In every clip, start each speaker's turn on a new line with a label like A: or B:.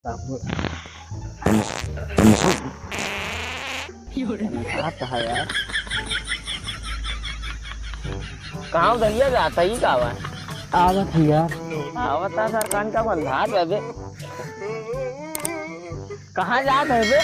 A: आता है यार। कहाँ उधरिया जाता ही का है?
B: आवत है यार।
A: आवता सरकार का बंधा है बे। कहाँ जात है बे?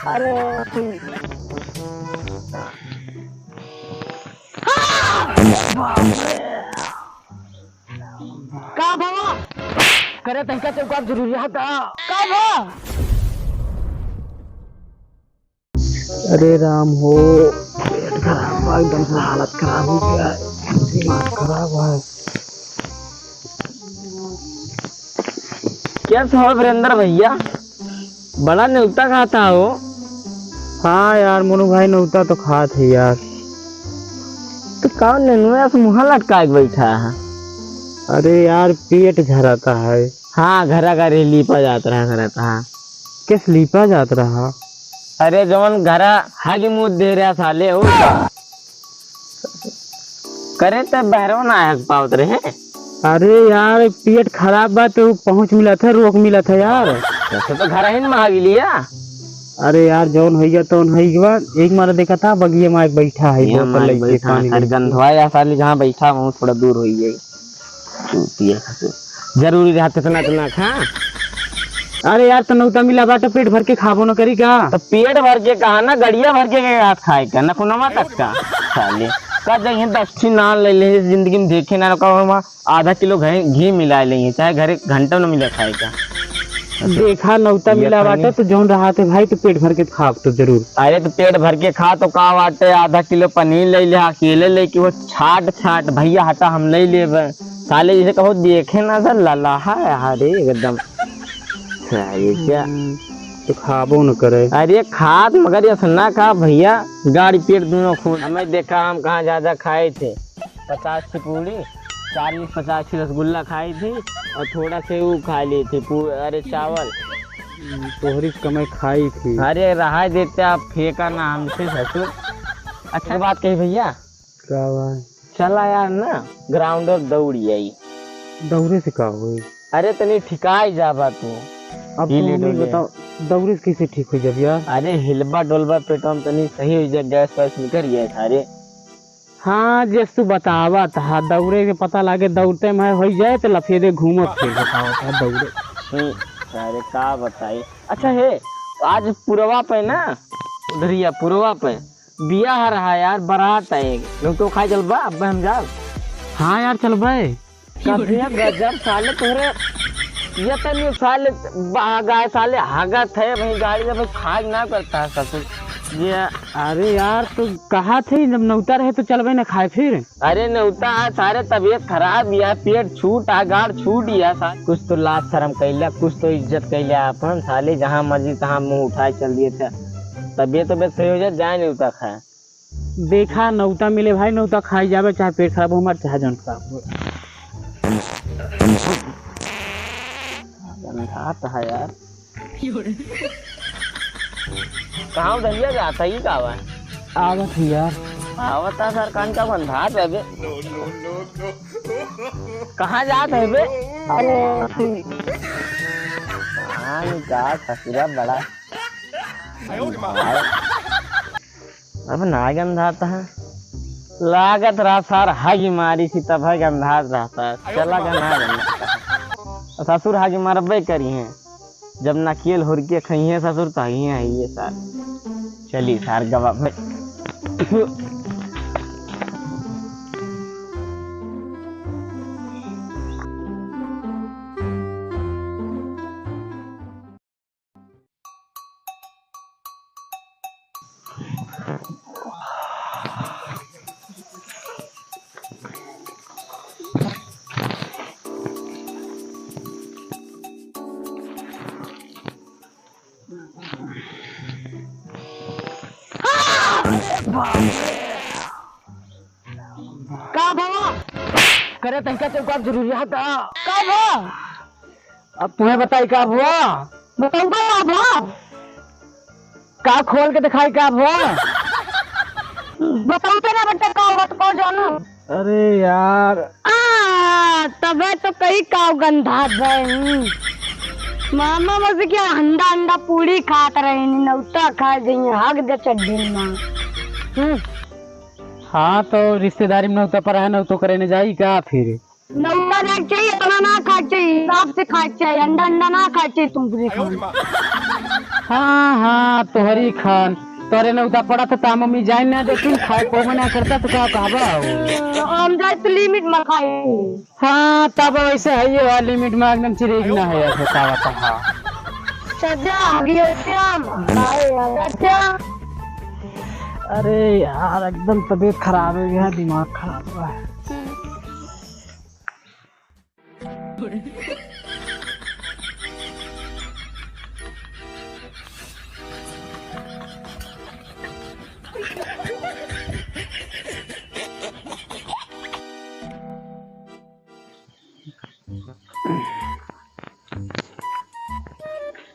B: अरे का भवा करे तहका चौका जरूरी है का भवा। अरे राम हो, पेट खराब है, एकदम से हालत खराब हो गया है, दिमाग खराब है।
A: क्या सवाल वीरेंद्र भैया, बड़ा न्योता खाता हो?
B: हाँ यार मोनू भाई नौता तो खात है यार।
A: तो कौन नेनुआ से मुँह लटका के बैठा है?
B: अरे यार पेट झराता है।
A: हाँ घरा का रे लीपा जाता रहा रहता है।
B: किस लीपा जात रहा?
A: अरे जवन घरा हागी मुँह दे रहा साले हो करे तब बहरो ना आग पावत रहे।
B: अरे यार पेट खराब बा तो पहुँच मिला था, रोक मिला था यार।
A: वैसे तो घर ही मांग लिया।
B: अरे यार जौन होइया तौन होइया। एक मारा देखा था बगिया में बैठा है, बोतल लेके पानी
A: अरे गंधवा या साली जहाँ बैठा हूँ थोड़ा दूर हो गई। जरूरी रहते तो ना खा।
B: अरे यार तो नौता मिला बा तो पेट भर के खाबो न करी का?
A: तो पेट भर के कहा ना, गड़िया भर के हाथ खाए का ना कुनमा तक का साले का जगह 10 नान ले ले जिंदगी में देखे ना का आधा किलो घी मिला लेंगे, चाहे घर घंटा न मिला खाए का।
B: देखा नौता मिला बाटे तो जौन रहा थे भाई तो पेट भर के खा तो जरूर।
A: अरे तो पेट भर के खा तो का बाटे, आधा किलो पनीर ले ले, अकेले ले कि वो छाट भैया हटा हम ले ले साले जैसे कहो देखे ना सर लाला है। अरे एकदम क्या
B: तो खाबो न करे।
A: अरे खाद मगर ये सुनना खा भैया, गाड़ी पेट दोनों खून। हमें देखा हम कहाँ ज्यादा खाए थे, 50 की पूरी 40-50 की रसगुल्ला खाई थी और थोड़ा से वो खा ली थी अरे चावल
B: तोहरी कमाई खाई थी।
A: अरे रहा देते आप फेंका ना हमसे ससुर। अच्छा बात कही भैया,
B: क्या बात?
A: चला यार ना ग्राउंड और दौड़ी आई।
B: दौड़े से का हुई?
A: अरे तनी ठिकाई जाबा तू।
B: अब तुम बताओ दौड़े से कैसे ठीक हो जब यार?
A: अरे हिलबा डोलबा पेटवा में तनी सही हो जाए, गैस वैस निकल गया सारे।
B: हाँ जैसे तू बतावा था दौड़े के पता लागे दौड़ते में हो जाए तो लफेदे घूमत फिर बतावा था दौड़े।
A: अरे का बताई। अच्छा है आज पुरवा पे ना, उधरिया पुरवा पे बिया रहा यार, बारात है लोग तो खाए चल बा अब हम जा।
B: हाँ यार चल भाई।
A: गजब साले तोरे ये तनी साले गाय साले हागत है भाई, गाड़ी जब खाग ना करता है ससुर ये।
B: अरे यार तू कहा थे जब नौता रहे तो चल भाई ना खाए फिर।
A: अरे नौता है सारे तबीयत खराब या पेट छूट आ गाड़ छूट या कुछ तो लाज शर्म कैला, कुछ तो इज्जत कैला अपन साले, जहाँ मर्जी तहाँ मुंह उठाए चल दिए थे। तबीयत सही हो जाए जाए नौता खाए।
B: देखा नौता मिले भाई नौता खाई जावे, चाहे पेट खराब हो हमारे चाहे जन खराब हो।
A: है यार कहाँ उधरिया जाता ही का है?
B: आवत है यार।
A: आवता सरकार का बंधा है बे। कहाँ जात है बे?
B: अरे
A: हाँ जा ससुरा बड़ा अब ना गंधाता है, लागत रहा सार हागी मारी सी तब है गंधात रहता है। चला गंधा गंधाता ससुर हागी मारबे करी है, जब नकेल हुर के खई है ससुर तो ही है ये सार। चली सार गवा भाई।
B: का भवा करे तहका चौका जरूरी है का भवा। अब तुम्हें बताई का भवा, बताऊं का भवा, का खोल के दिखाई का भवा, बताओ तेरा बेटा का होगा तो कौन जानू। अरे यार तबे तो कई का गंधा मामा बस क्या अंडा अंडा पूरी खात रहे नौता खा गई हक दे चड्डी में।
C: हाँ तो रिश्तेदारी में नौता पर है नौतो करे न जाई का फिर
B: नौता नहीं चाहिए इतना ना खा चाहिए हिसाब से खा चाहिए अंडा अंडा ना खा चाहिए तुम पूरी खान।
C: हाँ हाँ तोहरी खान तोरे नौता पड़ा तो ता मम्मी जाए ना दे तू खाए को मना करता तो का कहबा
B: हम जाए तो लिमिट में खाए।
C: हाँ तब वैसे है ये वाली लिमिट में एकदम चिरेग ना है ऐसे बतावत। हाँ
B: सजा गया श्याम अच्छा।
C: अरे यार एकदम तबीयत खराब हो गया दिमाग खराब हुआ है।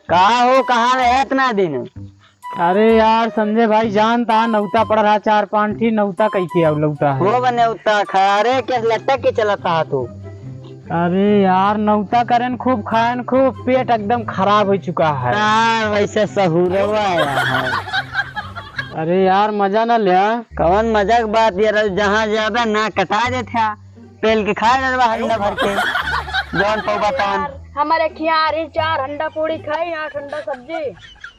A: कहा हो कहाँ रहे इतना दिन?
C: अरे यार संजय भाई जानता नौता पड़ रहा 4-5 ठी नौता कई के अब लौटा है।
A: वो बने उतना खरे के लटक के चलता तू।
C: अरे यार नौता करें खूब खाएं खूब पेट एकदम खराब हो चुका है।
A: वैसे सहूरवा है।
C: अरे यार मजा न लिया
A: कौन मजा की बात यार जहाँ ज्यादा ना कटा देते पेल के खाए डरवा हंडा भर के जौन पौवा तौन।
B: हमारे खियारी 4 अंडा पूरी खाई 8 अंडा सब्जी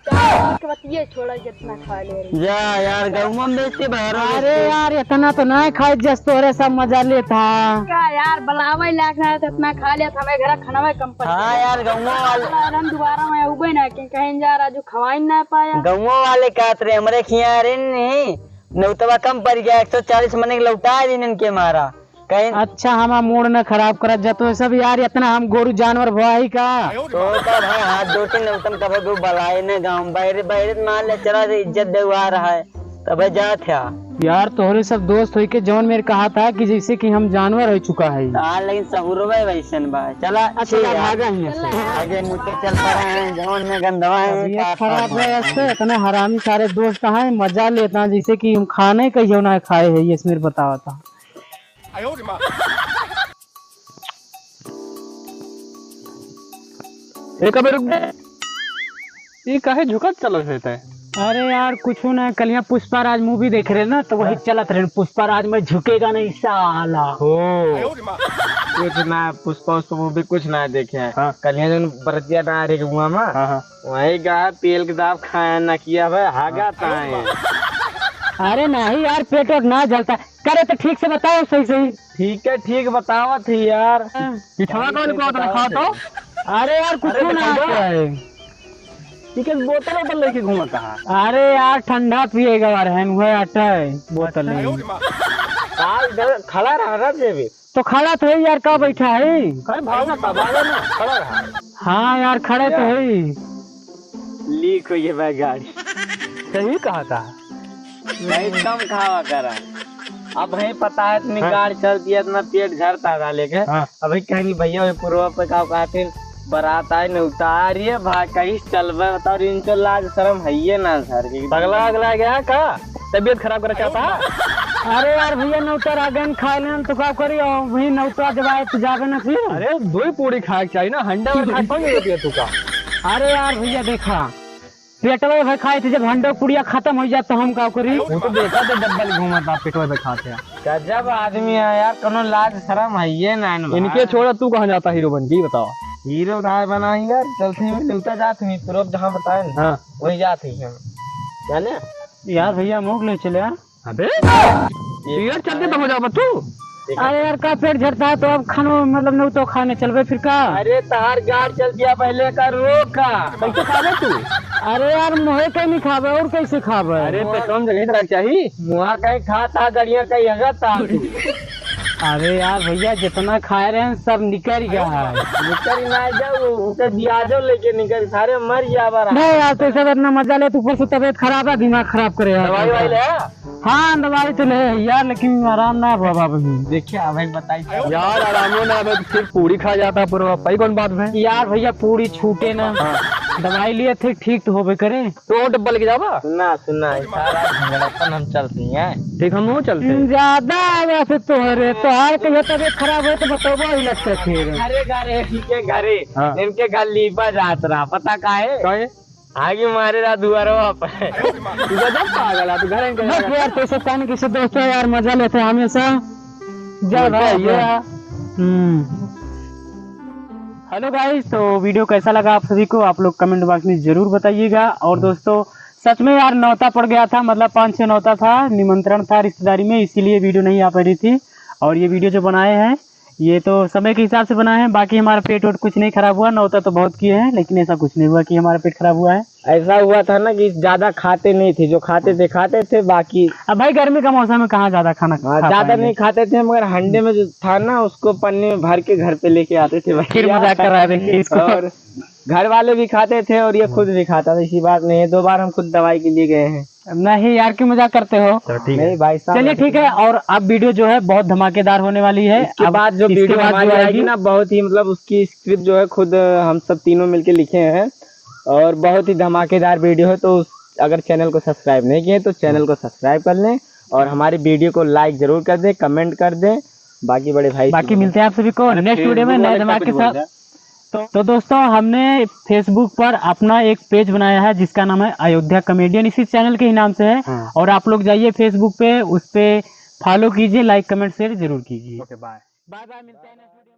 B: 4 के बतिये छोड़ा जितना खा ले रही।
A: जा यार गौवा में बेचते बाहर।
C: अरे यार इतना तो नहीं खाए जस तोरे सब मजा लेता
B: क्या यार बलावे लाख ना तो इतना खा लिया था हमें घर खाना में कम पड़।
A: हाँ यार गौवा वाले
B: हम दोबारा मैं उबे ना कि कहीं जा रहा जो खवाई ना पाया।
A: गौवा वाले कातरे हमारे खियारे नहीं नौतवा कम पड़ गया 140 मने लौटा दिन इनके मारा कहीं।
C: अच्छा हमारा मूड न खराब कर जतो सब यार इतना हम गोरु जानवर भाई का
A: तो भाई हाथ दो तीन नौतम कभी भी बलाए न गाँव बाहर बाहर मान ले चला इज्जत देवा रहा है तब जा था
C: यार तोहरे सब दोस्त हुई के जौन मेरे कहा था कि जैसे कि हम जानवर हो चुका है।
A: लेकिन सहूरवा वैसन बा चला
C: भागा ही
A: आगे मुझे चल पा रहे हैं जौन में गंदवा है
C: खराब है ऐसे इतने हरामी सारे दोस्त हैं मजा लेता है जैसे कि हम खाने कहियो ना खाए है ये मेरे बतावा था।
D: ये काहे झुकत चलत रहता है?
C: अरे यार कुछ ना कल यहाँ पुष्पा राज मूवी देख रहे ना तो वही चलत रहे पुष्पा राज में झुकेगा नहीं साला हो।
A: कुछ ना पुष्पा मूवी कुछ ना देखे हैं।
D: हाँ।
A: कल यहाँ जो बरतिया ना रे गुआ में वही गा तेल के दाब खाया ना किया भाई हागा ताए।
C: अरे नहीं यार पेट और ना जलता करे तो ठीक से बताओ सही सही।
A: ठीक है ठीक बतावा थी यार
C: पिछवा कौन को खा तो। अरे यार कुछ ना है
D: ठीक है बोतल पर लेके घूमता है।
C: अरे यार ठंडा पिएगा रहन हुए आटा है बोतल नहीं
A: खड़ा रहा जेबी
C: तो खड़ा तो है यार का बैठा है।
D: भागना था भागना ना खड़ा रहा।
C: हाँ यार खड़े तो है
A: लीक हुई है गाड़ी
D: सही कहा था
A: नहीं कम खावा करा। अब है पता है इतनी गाड़ी चलती है इतना पेट झड़ता था लेके। अभी कहीं भैया पूर्व पे का कहते बारात आए न उतारिए भाई कहीं चल बताओ इनको लाज शर्म है ये ना सर
D: पगला अगला गया का तबीयत खराब कर चाहता।
C: अरे यार भैया नौतर आ गए खा लेन तो का करी वही नौता जब आए तो जावे ना फिर।
D: अरे 2 पूरी खाए चाहिए ना हंडा में खा कौन होती तू का।
C: अरे यार भैया देखा पेटवे में खाए थे जब हंडा पुड़िया खत्म हो जाता तो हम का करी।
D: वो तो देखा तो डब्बल घूमता पेटवा में खाते हैं।
A: गजब आदमी है यार कोनो लाज शर्म है ये ना
D: इनके छोड़ा तू कहाँ जाता हीरो बन की बताओ।
A: हीरो धार बनाएंगे यार चलते हैं मिलता जाते हैं पूर्व जहाँ बताए ना
D: हाँ
A: वही जाते हैं हम जाने
C: यार भैया मुख ले चले यार।
D: अबे यार चलते तो हो जाओ तू।
C: अरे यार का पेट झड़ता है तो अब खानो मतलब नहीं तो खाने चलवे फिर का।
A: अरे तार गाड़ चल दिया पहले का रोका
D: कैसे खावे तू।
C: अरे यार मोहे कहीं नहीं खावे और कैसे खावे।
D: अरे पे कम जगह रख चाहिए
A: मुहा कहीं खाता गड़िया कहीं हगा था।
C: अरे यार भैया जितना खाए रहे हैं सब निकल गया है।
A: निकल ना जाओ उसे दियाजो लेके निकल सारे मर जावा रहा।
C: नहीं यार तो सब इतना मजा ले ऊपर से तबीयत खराब है दिमाग खराब करे यार।
A: दवाई वाई ले
C: हाँ दवाई तो ले यार, लेकिन आराम ना हुआ बाबू।
A: देखिए भाई बताइए
D: यार आरामो ना अब सिर्फ पूरी खा जाता है पूरा पाई कौन बात है।
C: यार भैया पूरी छूटे ना, दवाई लिए थे ठीक तो होबे करे।
D: तो डब्बा लेके जावा।
A: सुना सारा झगड़ापन हम चलती हैं।
D: ठीक हम वो चलते हैं।
C: ज्यादा वैसे तोहरे तोहार कहियो तबियत खराब हो तो बताओ ही लगता फिर।
A: अरे घरे इनके घरे
D: हाँ।
A: इनके घर लीपा जात रहा पता काहे
D: काहे
A: आगे मारे रहा दुआरवा पे।
D: तू गजब पागल है तू घर में
C: बस यार पैसे कान किसी दोस्तों यार मजा लेते हैं हमेशा। जा भाई हेलो गाइस, तो वीडियो कैसा लगा आप सभी को आप लोग कमेंट बॉक्स में जरूर बताइएगा। और दोस्तों सच में यार नौता पड़ गया था, मतलब 5-6 नौता था, निमंत्रण था रिश्तेदारी में, इसीलिए वीडियो नहीं आ पा रही थी। और ये वीडियो जो बनाए हैं ये तो समय के हिसाब से बनाए हैं, बाकी हमारा पेट वोट कुछ नहीं खराब हुआ। नौता तो बहुत किए हैं लेकिन ऐसा कुछ नहीं हुआ कि हमारा पेट खराब हुआ है।
A: ऐसा हुआ था ना कि ज्यादा खाते नहीं थे, जो खाते थे बाकी।
C: अब भाई गर्मी का मौसम में कहाँ ज्यादा खाना खा
A: ज्यादा
C: पाएंगे।
A: नहीं खाते थे, मगर हंडे में जो था ना उसको पन्नी में भर के घर पे लेके आते थे।
C: फिर मजाक कर रहे थे इसको।
A: और घर वाले भी खाते थे और ये खुद भी खाता था, इसी बात नहीं है। 2 बार हम खुद दवाई के लिए गए हैं।
C: नहीं यार क्यों मजाक करते हो।
A: नहीं भाई साहब
C: चलिए ठीक है। और अब वीडियो जो है बहुत धमाकेदार होने वाली है।
A: इसके
C: अब
A: बाद जो
C: इसके
A: वीडियो
C: बाद
A: हमारी
C: जो
A: आएगी ना बहुत ही मतलब उसकी स्क्रिप्ट जो है खुद हम सब तीनों मिलके लिखे हैं और बहुत ही धमाकेदार वीडियो है। तो अगर चैनल को सब्सक्राइब नहीं किए तो चैनल को सब्सक्राइब कर लें और हमारी वीडियो को लाइक जरूर कर दें, कमेंट कर दें। बाकी बड़े भाई
C: बाकी मिलते हैं आप सभी को नेक्स्ट वीडियो में नए धमाके के साथ। तो दोस्तों हमने फेसबुक पर अपना एक पेज बनाया है जिसका नाम है अयोध्या कॉमेडियन, इसी चैनल के ही नाम से है। और आप लोग जाइए फेसबुक पे, उस पे फॉलो कीजिए, लाइक कमेंट शेयर जरूर कीजिए।
D: Okay bye.
C: बाय बाय, मिलते हैं नेक्स्ट वीडियो।